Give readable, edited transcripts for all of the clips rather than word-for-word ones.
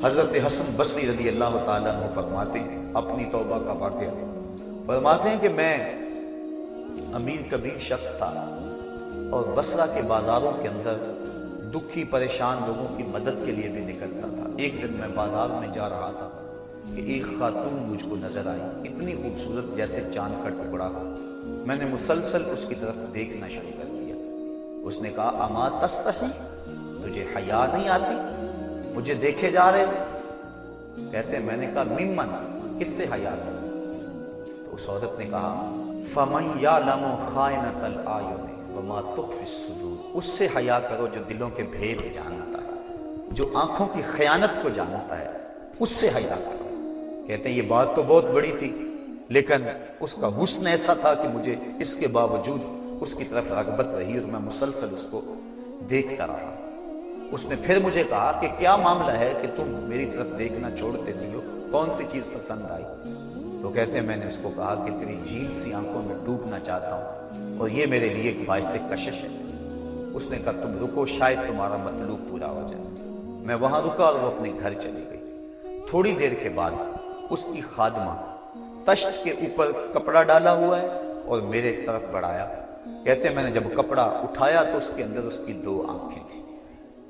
حضرت حسن بصری رضی اللہ تعالیٰ عنہ فرماتے ہیں اپنی توبہ کا واقعہ، فرماتے ہیں کہ میں امیر کبیر شخص تھا اور بصرہ کے بازاروں کے اندر دکھی پریشان لوگوں کی مدد کے لیے بھی نکلتا تھا۔ ایک دن میں بازار میں جا رہا تھا کہ ایک خاتون مجھ کو نظر آئی، اتنی خوبصورت جیسے چاند کا ٹکڑا۔ میں نے مسلسل اس کی طرف دیکھنا شروع کر دیا۔ اس نے کہا اما تستحی، تجھے حیا نہیں آتی، مجھے دیکھے جا رہے ہو؟ کہتے ہیں میں نے کہا ممن، کس سے حیا کروں؟ تو اس عورت نے کہا فمن یعلم خائنۃ الاعین وما تخفی الصدور، اس سے حیا کرو جو دلوں کے بھید جانتا ہے، جو آنکھوں کی خیانت کو جانتا ہے، اس سے حیا کرو۔ کہتے ہیں یہ بات تو بہت بڑی تھی، لیکن اس کا حسن ایسا تھا کہ مجھے اس کے باوجود اس کی طرف رغبت رہی اور میں مسلسل اس کو دیکھتا رہا۔ اس نے پھر مجھے کہا کہ کیا معاملہ ہے کہ تم میری طرف دیکھنا چھوڑتے نہیں ہو، کون سی چیز پسند آئی؟ تو کہتے ہیں میں نے اس کو کہا کہ تیری جھیل سی آنکھوں میں ڈوبنا چاہتا ہوں اور یہ میرے لیے ایک باعث کشش ہے۔ اس نے کہا تم رکو، شاید تمہارا مطلوب پورا ہو جائے۔ میں وہاں رکا اور وہ اپنے گھر چلی گئی۔ تھوڑی دیر کے بعد اس کی خادمہ تشت کے اوپر کپڑا ڈالا ہوا ہے اور میرے طرف بڑھایا۔ کہتے ہیں میں نے جب کپڑا اٹھایا تو اس کے اندر اس کی 2 آنکھیں تھیں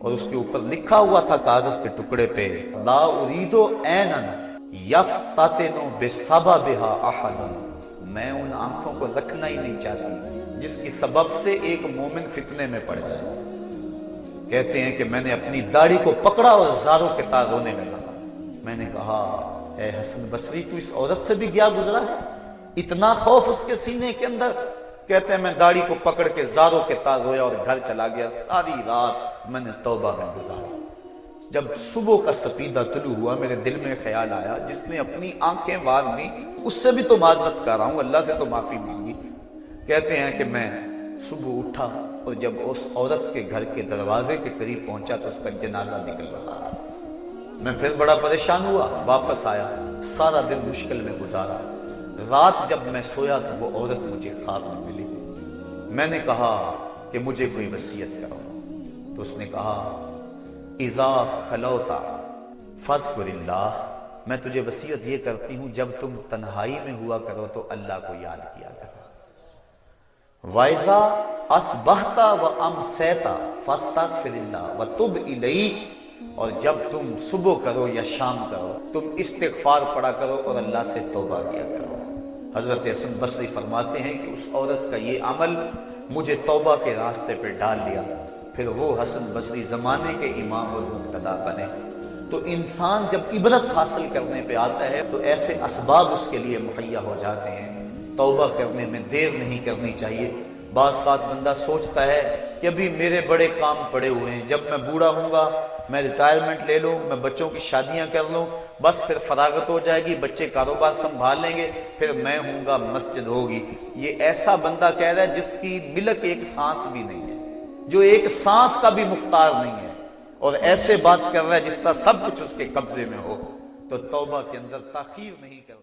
اور اس کے اوپر لکھا ہوا تھا کاغذ کے ٹکڑے پہ لا اريد عینا یفتتن بسببها احدا، میں ان آنکھوں کو رکھنا ہی نہیں چاہتی جس کی سبب سے ایک مومن فتنے میں پڑ جائے۔ کہتے ہیں کہ میں نے اپنی داڑھی کو پکڑا اور زاروں کے تار رونے لگا۔ میں نے کہا اے حسن بصری تو اس عورت سے بھی گیا گزرا ہے، اتنا خوف اس کے سینے کے اندر؟ کہتے ہیں میں داڑھی کو پکڑ کے زاروں کے تار رویا اور گھر چلا گیا۔ ساری رات میں نے توبہ میں گزاری۔ جب صبح کا سپیدہ طلوع ہوا میرے دل میں خیال آیا جس نے اپنی آنکھیں وار دی اس سے بھی تو معذرت کر رہا ہوں، اللہ سے تو معافی مانگی۔ کہتے ہیں کہ میں صبح اٹھا اور جب اس عورت کے گھر کے دروازے کے قریب پہنچا تو اس کا جنازہ نکل رہا تھا۔ میں پھر بڑا پریشان ہوا، واپس آیا، سارا دن مشکل میں گزارا۔ رات جب میں سویا تو وہ عورت مجھے خواب میں ملی۔ میں نے کہا کہ مجھے کوئی وصیت کرو، تو اس نے کہا اذا خلوت فاذکر اللہ، میں تجھے وصیت یہ کرتی ہوں جب تم تنہائی میں ہوا کرو تو اللہ کو یاد کیا کرو۔ وَإِذَا أَصْبَحْتَ وَأَمْسَيْتَ فَاسْتَغْفِرِ اللَّهَ وَتُبْ إِلَيْهِ، اور جب تم صبح کرو یا شام کرو تم استغفار پڑھا کرو اور اللہ سے توبہ کیا کرو۔ حضرت حسن بصری فرماتے ہیں کہ اس عورت کا یہ عمل مجھے توبہ کے راستے پہ ڈال لیا، پھر وہ حسن بصری زمانے کے امام اور مقتدا بنے۔ تو انسان جب عبرت حاصل کرنے پہ آتا ہے تو ایسے اسباب اس کے لیے مہیا ہو جاتے ہیں، توبہ کرنے میں دیر نہیں کرنی چاہیے۔ بعض بات بندہ سوچتا ہے کہ ابھی میرے بڑے کام پڑے ہوئے ہیں، جب میں بوڑھا ہوں گا میں ریٹائرمنٹ لے لوں، میں بچوں کی شادیاں کر لوں، بس پھر فراغت ہو جائے گی، بچے کاروبار سنبھال لیں گے، پھر میں ہوں گا، مسجد ہوگی۔ یہ ایسا بندہ کہہ رہا ہے جس کی ملک ایک سانس بھی نہیں ہے، جو ایک سانس کا بھی مختار نہیں ہے، اور ایسے بات کر رہا ہے جس طرح سب کچھ اس کے قبضے میں ہو۔ تو توبہ کے اندر تاخیر نہیں کرنا۔